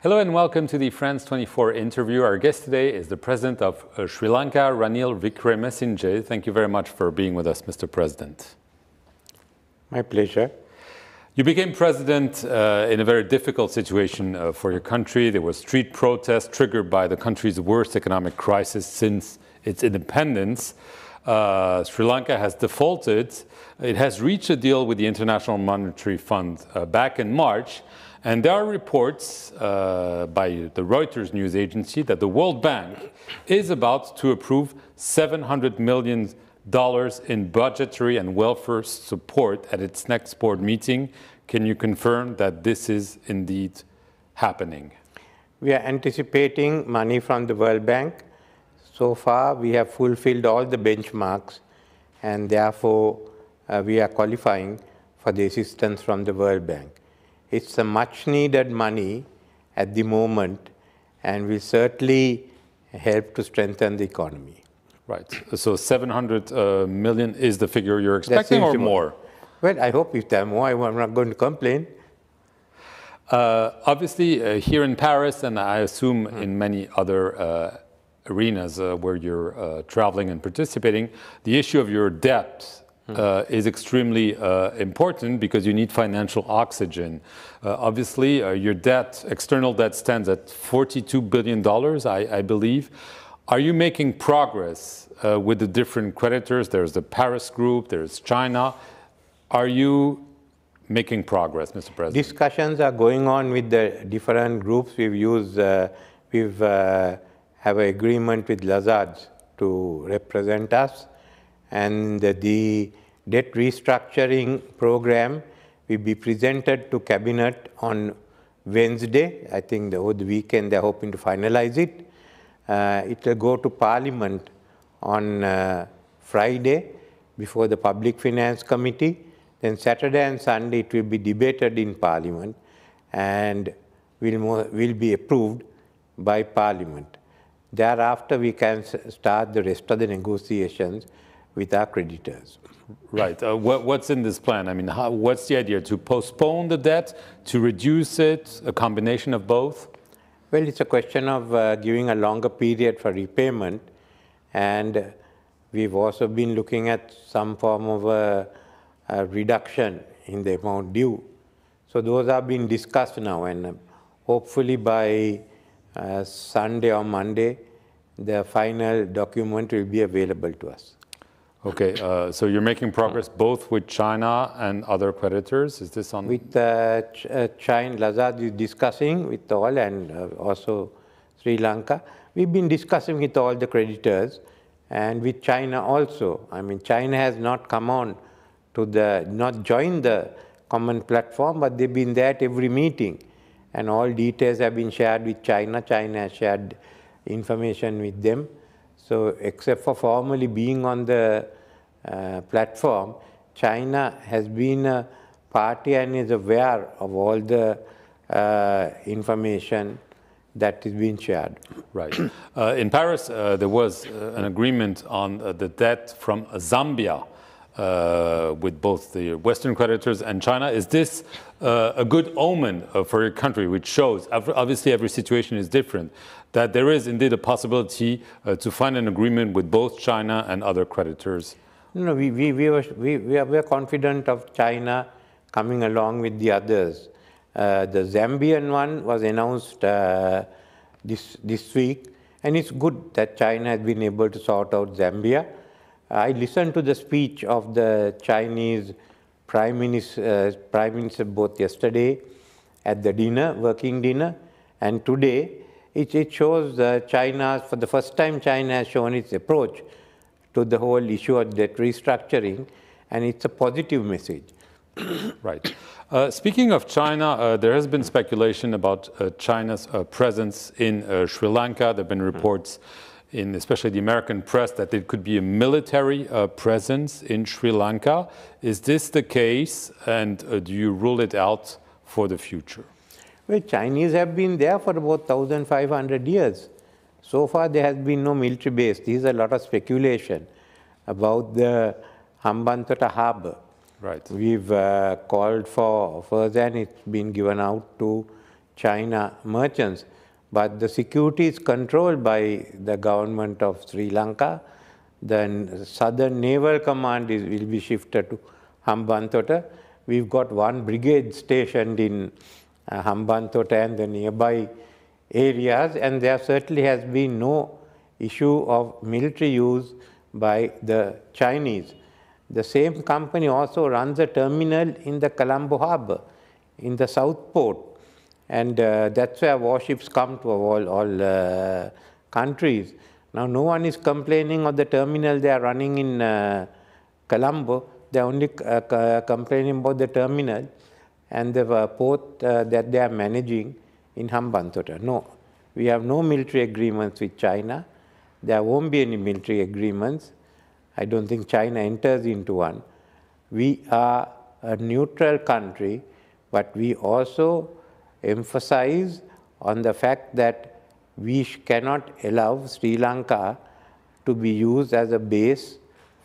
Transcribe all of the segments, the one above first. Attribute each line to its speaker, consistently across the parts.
Speaker 1: Hello and welcome to the France 24 interview. Our guest today is the President of Sri Lanka, Ranil Wickremesinghe. Thank you very much for being with us, Mr. President.
Speaker 2: My pleasure.
Speaker 1: You became president in a very difficult situation for your country. There were street protests triggered by the country's worst economic crisis since its independence. Sri Lanka has defaulted. It has reached a deal with the International Monetary Fund back in March. And there are reports by the Reuters news agency that the World Bank is about to approve $700 million in budgetary and welfare support at its next board meeting. Can you confirm that this is indeed happening?
Speaker 2: We are anticipating money from the World Bank. So far, we have fulfilled all the benchmarks, and therefore, we are qualifying for the assistance from the World Bank. It's a much-needed money at the moment, and will certainly help to strengthen the economy.
Speaker 1: Right. So 700 million is the figure you're expecting, or more?
Speaker 2: Well, I hope if there are more, I'm not going to complain.
Speaker 1: Obviously, here in Paris, and I assume in many other arenas where you're traveling and participating, the issue of your debt is extremely important because you need financial oxygen. Obviously, your debt, external debt, stands at $42 billion, I believe. Are you making progress with the different creditors? There's the Paris Group, there's China. Are you making progress, Mr. President?
Speaker 2: Discussions are going on with the different groups. We've have an agreement with Lazard to represent us. And the debt restructuring program will be presented to Cabinet on Wednesday. I think over the weekend they're hoping to finalize it. It will go to Parliament on Friday before the Public Finance Committee. Then Saturday and Sunday it will be debated in Parliament and will be approved by Parliament. Thereafter, we can start the rest of the negotiations with our creditors.
Speaker 1: Right. What's in this plan? I mean, what's the idea? To postpone the debt, to reduce it, a combination of both?
Speaker 2: Well, it's a question of giving a longer period for repayment, and we've also been looking at some form of a reduction in the amount due. So those are being discussed now, and hopefully by Sunday or Monday, the final document will be available to us.
Speaker 1: Okay, so you're making progress both with China and other creditors? Is this on?
Speaker 2: With China, Lazard is discussing with all, and also Sri Lanka. We've been discussing with all the creditors, and with China also. I mean, China has not come on to not joined the common platform, but they've been there at every meeting. And all details have been shared with China. China has shared information with them. So except for formally being on the platform, China has been a party and is aware of all the information that is being shared.
Speaker 1: Right. In Paris, there was an agreement on the debt from Zambia with both the Western creditors and China. Is this a good omen for your country, which shows, obviously every situation is different, that there is indeed a possibility to find an agreement with both China and other creditors?
Speaker 2: No, we are confident of China coming along with the others. The Zambian one was announced this week, and it's good that China has been able to sort out Zambia. I listened to the speech of the Chinese Prime Minister both yesterday at the dinner, working dinner, and today. It shows China, for the first time, China has shown its approach to the whole issue of debt restructuring, and it's a positive message.
Speaker 1: Right. Speaking of China, there has been speculation about China's presence in Sri Lanka. There have been reports in especially the American press that there could be a military presence in Sri Lanka. Is this the case, and do you rule it out for the future?
Speaker 2: Well, Chinese have been there for about 1,500 years. So far, there has been no military base. There's a lot of speculation about the Hambantota harbor.
Speaker 1: Right.
Speaker 2: We've called for offers, and it's been given out to China merchants. But the security is controlled by the government of Sri Lanka. The Southern Naval Command will be shifted to Hambantota. We've got one brigade stationed in Hambantota and the nearby areas, and there certainly has been no issue of military use by the Chinese. The same company also runs a terminal in the Colombo harbor, in the South Port, and that's where warships come to all countries. Now, no one is complaining of the terminal they are running in Colombo. They are only complaining about the terminal and the port that they are managing in Hambantota. No, we have no military agreements with China. There won't be any military agreements. I don't think China enters into one. We are a neutral country, but we also emphasize on the fact that we cannot allow Sri Lanka to be used as a base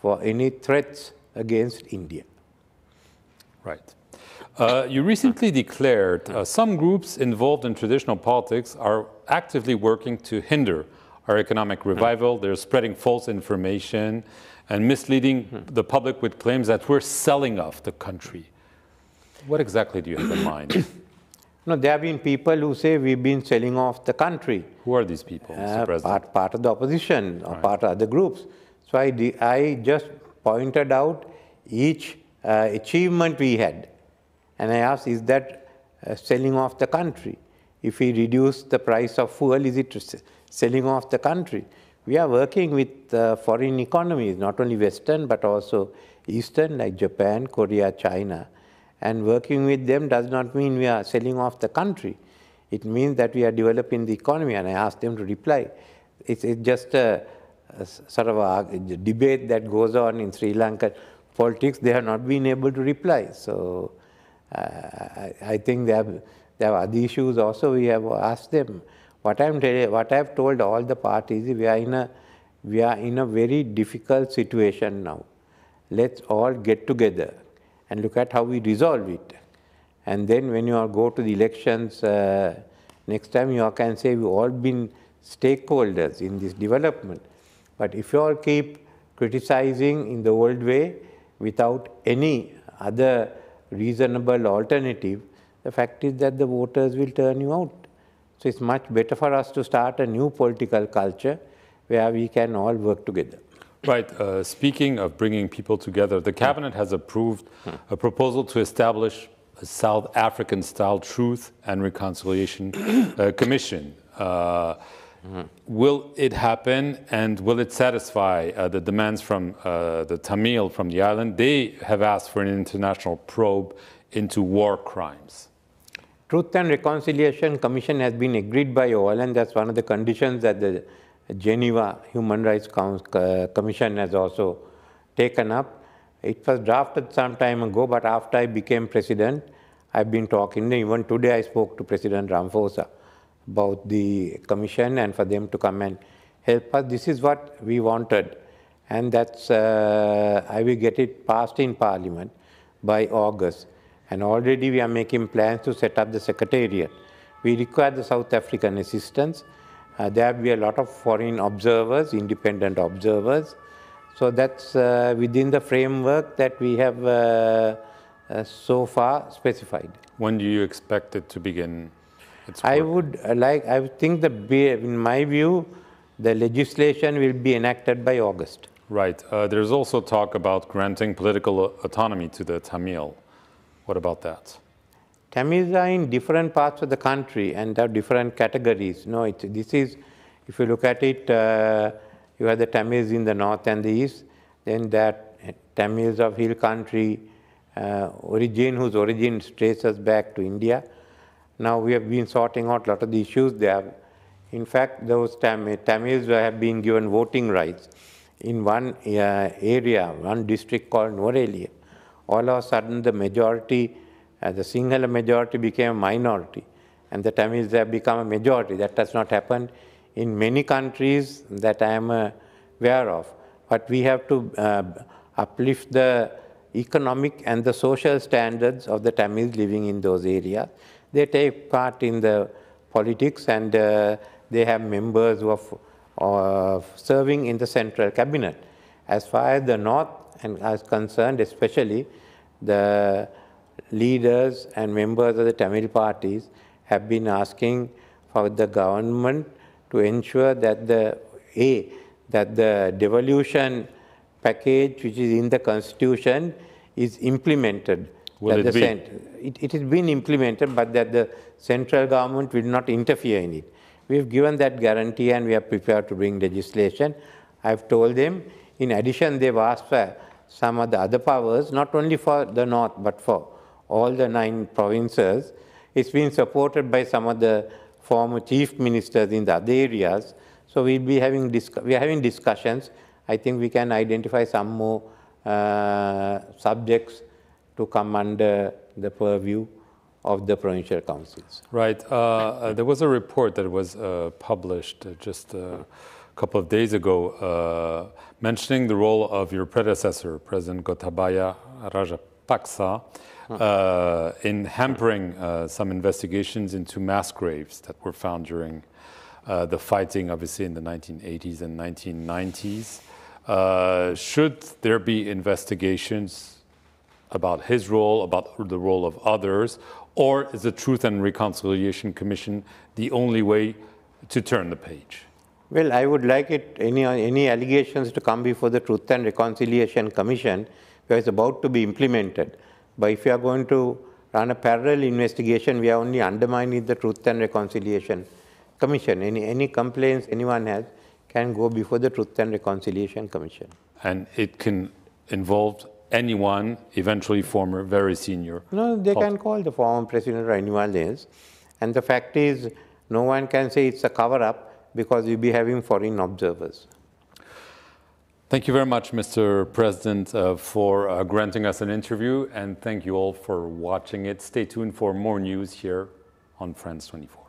Speaker 2: for any threats against India.
Speaker 1: Right. You recently declared some groups involved in traditional politics are actively working to hinder our economic revival. They're spreading false information and misleading the public with claims that we're selling off the country. What exactly do you have in mind?
Speaker 2: No, there have been people who say we've been selling off the country.
Speaker 1: Who are these people, Mr. President?
Speaker 2: Part of the opposition or part of other groups. So I just pointed out each achievement we had. And I asked, is that selling off the country? If we reduce the price of fuel, is it selling off the country? We are working with foreign economies, not only Western, but also Eastern, like Japan, Korea, China. And working with them does not mean we are selling off the country. It means that we are developing the economy, and I asked them to reply. It's just a sort of a debate that goes on in Sri Lankan politics. They have not been able to reply. So I think they have other issues also. We have asked them. What I've told all the parties is we are in a very difficult situation now. Let's all get together and look at how we resolve it. And then when you all go to the elections next time, you all can say we've all been stakeholders in this development. But if you all keep criticizing in the old way without any other reasonable alternative, the fact is that the voters will turn you out. So it's much better for us to start a new political culture where we can all work together.
Speaker 1: Right. Speaking of bringing people together, the cabinet has approved a proposal to establish a South African-style Truth and Reconciliation Commission. Will it happen, and will it satisfy the demands from the Tamil from the island? They have asked for an international probe into war crimes.
Speaker 2: Truth and Reconciliation Commission has been agreed by all, and that's one of the conditions that the Geneva Human Rights Commission has also taken up. It was drafted some time ago, but after I became president, I've been talking. Even today I spoke to President Ramaphosa about the commission and for them to come and help us. This is what we wanted, and that's I will get it passed in Parliament by August. And already we are making plans to set up the secretariat. We require the South African assistance. There will be a lot of foreign observers, independent observers. So that's within the framework that we have so far specified.
Speaker 1: When do you expect it to begin its work?
Speaker 2: I would think that, in my view, the legislation will be enacted by August.
Speaker 1: Right. There's also talk about granting political autonomy to the Tamil. What about that?
Speaker 2: Tamils are in different parts of the country and have different categories. No, this is, if you look at it, you have the Tamils in the north and the east, then there are Tamils of hill country, whose origin traces back to India. Now we have been sorting out a lot of the issues there. In fact, those Tamils have been given voting rights in one area, one district called Norelia. All of a sudden, the majority, the Sinhala majority became a minority, and the Tamils have become a majority. That has not happened in many countries that I am aware of. But we have to uplift the economic and the social standards of the Tamils living in those areas. They take part in the politics, and they have members who are serving in the central cabinet. As far as the North and as concerned, especially the leaders and members of the Tamil parties have been asking for the government to ensure that the devolution package which is in the constitution is implemented.
Speaker 1: Will it be?
Speaker 2: It has been implemented, but that the central government will not interfere in it. We have given that guarantee, and we are prepared to bring legislation. I've told them, in addition, they've asked for some of the other powers, not only for the North, but for all the 9 provinces. It's been supported by some of the former chief ministers in the other areas. So we are having discussions. I think we can identify some more subjects to come under the purview of the provincial councils.
Speaker 1: Right. There was a report that was published just a couple of days ago mentioning the role of your predecessor, President Gotabaya Rajapaksa, in hampering some investigations into mass graves that were found during the fighting, obviously, in the 1980s and 1990s. Should there be investigations about his role, about the role of others, or is the Truth and Reconciliation Commission the only way to turn the page?
Speaker 2: Well, I would like any allegations to come before the Truth and Reconciliation Commission, where it's about to be implemented. But if you are going to run a parallel investigation, we are only undermining the Truth and Reconciliation Commission. Any complaints anyone has can go before the Truth and Reconciliation Commission.
Speaker 1: And it can involve anyone, eventually former, very senior?
Speaker 2: No, they can call the former president or anyone else. And the fact is, no one can say it's a cover-up because we'll be having foreign observers.
Speaker 1: Thank you very much, Mr. President, for granting us an interview, and thank you all for watching it. Stay tuned for more news here on France 24.